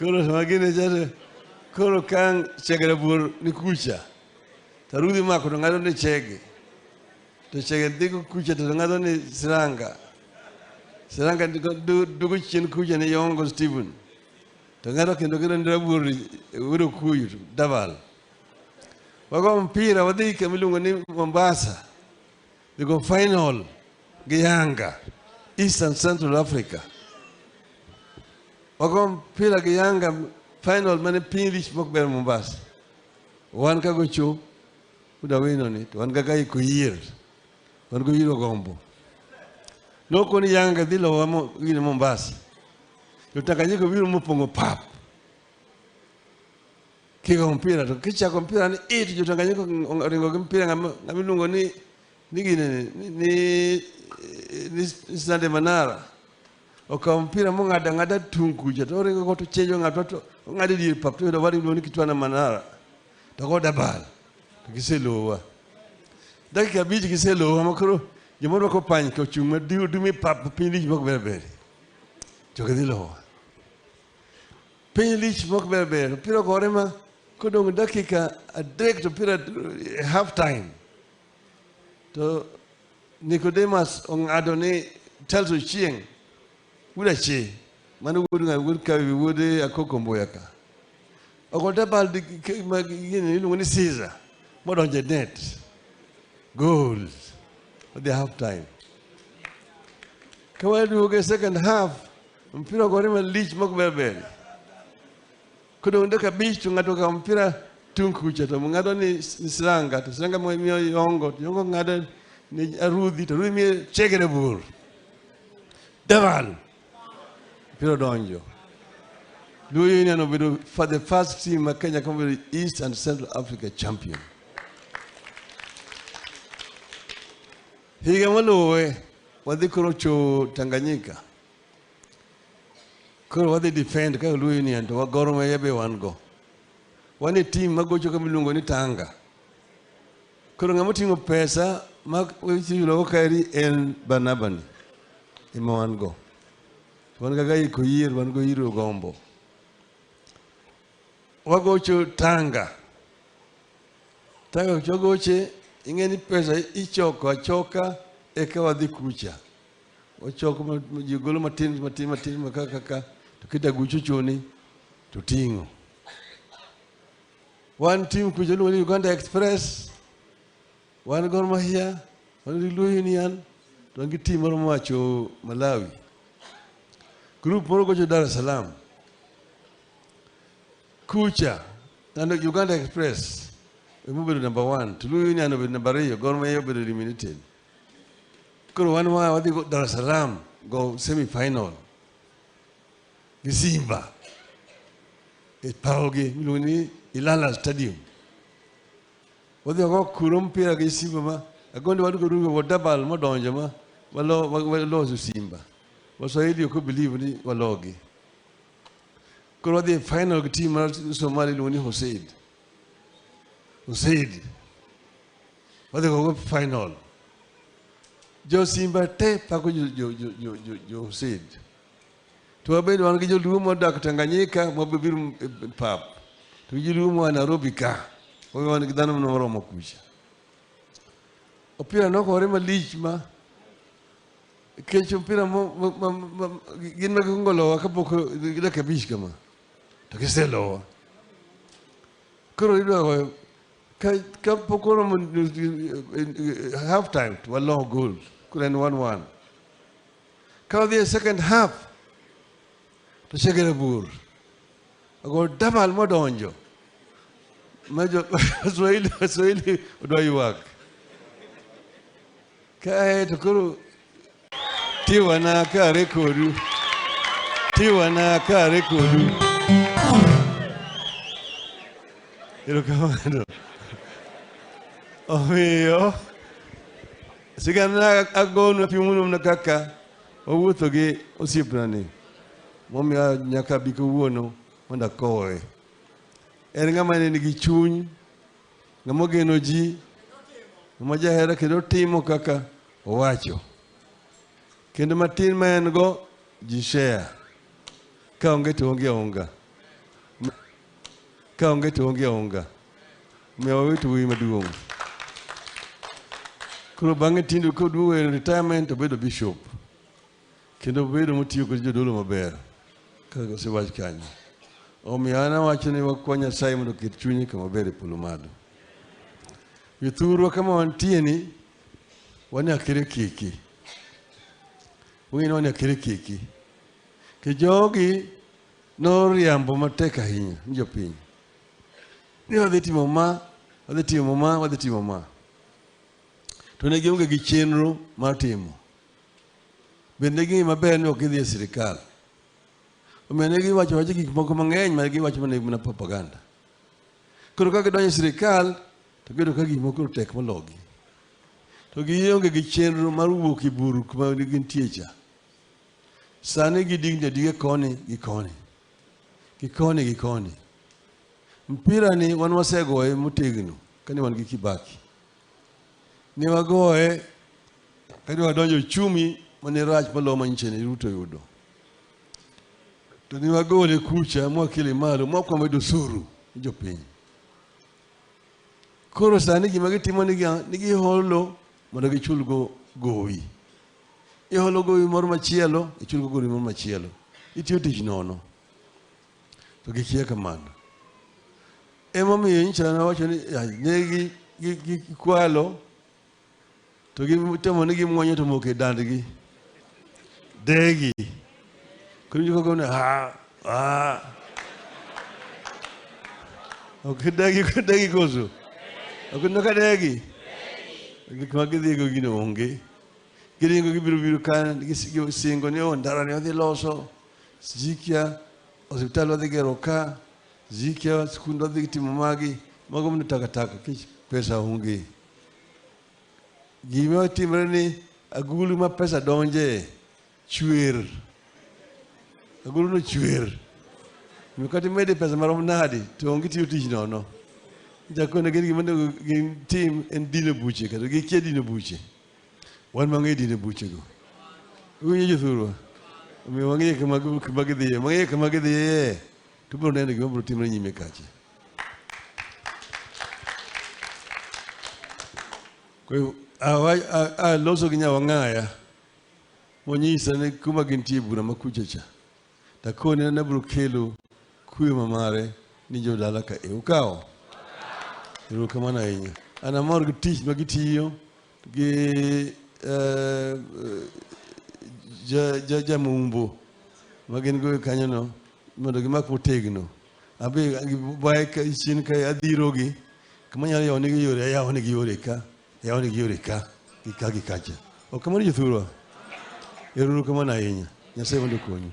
Koro magine jare koro kang chegre bur ni kucha. Tarudi mako ngado ni chege. To chege digo kucha to ngado ni siranga. Siranga dugo chin kucha ni yongo Stephen. To ngado kendo ndra bur uro kuyu dabal. Wago mpira wadhi kamilungo ni Mombasa. They go final Giyanga, East and Central Africa. Wago mpira Giyanga final mane pinlich mokber Mombasa. Wan ka Ochoo Awino ni, wan ka kai kuyir. Wan ko yiro gombo. No koni Yanga dilo wamo yine Mombasa. Yutanganyika viro mupongo pap. Kika mpira to kicha mpira ni iti yutanganyika ringo mpira ngaminungo ni Sande Manara. Oka mpira mo ngada tunkuja to ringo ko to chejo ngato ngadi di pap to do wari ni kitwana Manara. To ko dabal. Kiselowa. Dakika biji kiselowa makoro jomoro ko pany ko chuma dumi pap pinlich mok berber. Jogadilo. Pinlich mok berber. Piro korema kodong dakika a direct to pira half time. To Nicodemus on Adone tells us chieng. Wuda chi. Manu wudu wudka wude akokomboyaka. Okonta bal di magini ni Caesar. More on the net. Goals. At the half time. Come on, do second half. Mpira kwa rima leach mok berber. Kudo ndaka beach tungatoka mpira tunkucha to ngado ni siranga to siranga mo yongo ngado ni arudi to rumi chegere bur. Deval. Piro donjo. Louis Union for the first team Kenya come East and Central Africa champion. Higa malowe wadi kuro cho Tanganyika. Kuro wadi defend ka Louis Union to wagoroma yebe wango. Wani team magocho kamilungo ni Tanga. Kuro ngamutingo pesa wichi yulo kairi en banabani. Ima wango. Wanga gai kuyir wango yiru gombo. Wagocho Tanga. Tanga chogoche ingeni pesa ichoko achoka eka wadhi kucha. Ochoko jigolo matin makaka tukita gucho choni tutingo. One team kucha luwani Uganda Express. One Gor Mahia. One Louis Union. One team macho Malawi. Group morogocho Dar es Salaam. Kucha, and Uganda Express, we moved number 1. Tulu Union with number 8, Gormaya will be eliminated. Kuru one what they go Dar es Salaam, go semi-final. Gisimba. It Paugi, Luni, Ilala Stadium. What they go Kurumpira Gisimba, I go to go to Wadabal, Modonjama, Walo Simba. Was so you could believe in Walogi. Kuro the final team Somali Luni Hussein. What they go final. Jo Simba te Paco Jo Hussein. To a bed one get your room or Dr. Tanganyika, mobile pub. To your room and aerobica. We want to get down on Romokusha. Opera no horema lichma. Ketchup Ginmagungolo, a couple like a bishkama. Takiselo. Kuro half time to a long goal. Couldn't 1-1. Come the second half to Chegerabur. I go double modonjo. Major Swahili, do you work? Kai to Kuru Tiwana Karekodu. Tiwana Karekodu. Oh, mio. Sigana agon if you want to kaka. O wutoge o siprani. Momia nyaka biku wono wanda koe. Enga mane ni gichuny. Ngamoge no ji. Moja hera kedo timo kaka owacho. Kendo matin man go ji share. Ka onge to onge onga. ka onge to onge onga. Miyo wetu wi maduong'. Koro bang'e tindo koduogo e retirement obedo bishop. Kendo obedo motiyo kod jodolo maber. Kaka osewach kanyo. Omiyo an awacho ni wakwa Nyasaye mondo oket chunye kama ber e polo malo. Thurwa kama wantie ni wane akere kiki. Wengine wane akere kiki. Ke jogi noriambo matek ahinya jopiny. Ni wadhi timo ma, wadhi timo ma, wadhi timo ma. To ne gionge gi chenro mar timo. Bende gi maber ni ok idhi e sirikal. Omiyo ne giwacho wacho gik moko mang'eny ma giwacho mana propaganda. Koro ka gidonjo e sirikal to gibedo ka gik moko tek mologi. To gionge gi chenro mar wuok e buru kuma gintie cha. Sani gidige koni gi koni. Gikoni gi koni. Mpira ni wan wasegoye motegno kani wan gi Kibaki. Ne wagoye kani wadonjo uchumi mane rach malo manyiche ni Ruto yudo. To ni wagole kucha mwakili malo mwakwa medo suru jopiny. Koro sani gima gitimo nigi holo mondo gichulgo gowi. Iholo gowi moro machielo, ichulgo gowi moro machielo. Itiyo tich nono. To gikia kamano. Emomiyo nyicha na wacho ni negi gikwalo to gitemo ni gimwonyo to moke dandgi. Degi. Kuri yuko gona ha. Ok degi koso. Ok noka degi. Gikma gidhi go gino onge. Giringo gibiru kan gisingo ni ndara ni odhi loso. Zikia hospital odhi gero ka. Zikia skund odhi timo magi. Mago mne takataka kich pesa onge. Gima timre ni agulu ma pesa donje chwer. Agulu no chwer. Mikati mede pesa marom nadi to onge tiyo tich nono. Jakone gini gimane gin team en dino buche kato gikia dino buche. Wan mang'e dino buche go. Uye jothurwa. Omiyo wang'e kama gidhiye. Mang'e kama gidhiye. Tubiro neno gima biro timre nyime kache. Kwa hiyo loso gi nyawang'aya monyisa ni kuma gintie bura makucha cha. Takoni na biro kelo kuyo mamare ni jodala ka ukao. Ero kamana ahinya. An amor gi tich ma gitiyo gi jamumbo magin go kanyo no mondo gimak motegno. Abe bae ka chin ka adhirogi kamanya yawne gi yore yawne gi yore ka. Yawne gi yore ka gikacha. Ok kamano jothurwa. Ero kamana ahinya. Nyasaye mondo konyu.